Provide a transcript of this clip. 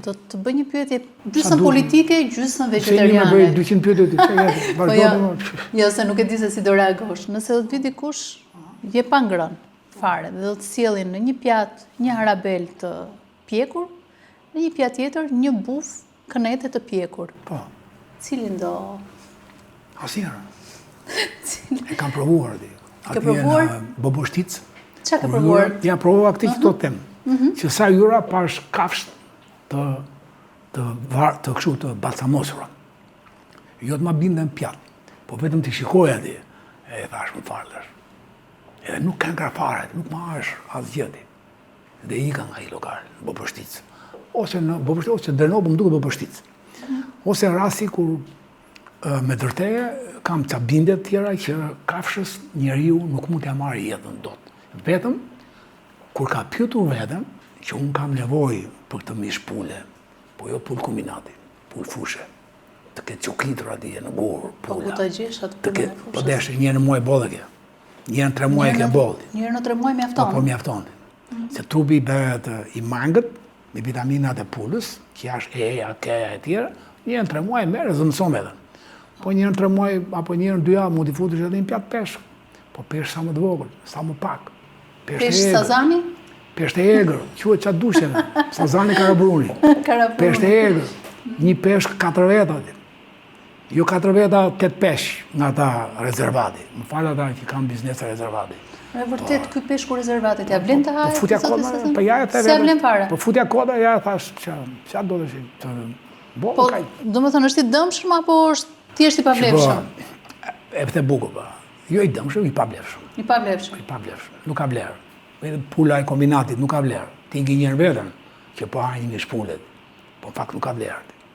Do të bëj një pyetje gjysmë politike, gjysmë vegetariane. Se një me bëj 200 pyetje ti, jo, se nuk e di se si do reagosh. Nëse do të vi dikush, je pa ngrënë fare, dhe do të sjellin në një pjatë një harabel të pjekur, në një pjatë tjetër një buf kënete të pjekur. Po. Cilin do? Asnjëra. E kam provuar ti. Ke provuar? Në Boboshtic. Çka ke provuar? Ja provova këtë që do të them. Që sa jura pash kafsh të kështu të balsamosura. Jo të ma bindën pjatë, po vetëm të shikoj atje, e thash më falësh. Edhe nuk kanë krafare, nuk ma është asgjëti. Dhe ika nga i lokal, në Boboshtic. Ose në Boboshtic, ose Drenobë më duke Boboshtic. Ose rasti kur me dërteje, kam ca bindet tjera që kafshës njeriu nuk mund t'ja marrë jetën dot. Vetëm, kur ka pyetur veten, që unë kam nevojë për këtë mish pule, po jo pul kombinati, pul fushe, të ketë qukitër atje në gurë, pula. Po ku të gjesh atë pulën e fushës? Po deshe, njërë në muaj bollë ke. Njërë në 3 muaj ke bollë. Njërë në 3 muaj mjafton? Po mjafton. Se trupi bëhet i mangët, me vitaminat e pulës, që jashtë eja, keja e tjera, njërë në 3 muaj merë, zëmëson edhe. Po njërë në 3 muaj, apo njërë në 2 javë, mund t'i futesh edhe një pjatë peshk. Po peshk sa më të vogël, sa më pak. Peshk sazani? Peshk e egër, quhet qatë dusheve, sazani karabruni. Peshk e egër, një peshk 4 veta. Jo 4 veta, 8 peshk nga ta rezervati. Më falë ata që kam biznesa rezervati. E vërtet, këj peshku rezervatit, ja vlen të hajë? Po futja koda, po ja e të se ja vlen fare? Po futja koda, ja e thash, qa do të shi? Po, do më thënë, është i dëmshëm, apo është thjesht i pavlefshëm? E pëte buku, pa. Jo i dëmshëm, i pavlefshëm. I pavlefshëm? I pavlefshëm, nuk ka vlerë. Pula e kombinatit nuk ka vlerë. Ti ngi njërë vetën, që po hajnë një shpullet, po fakt nuk ka vlerë.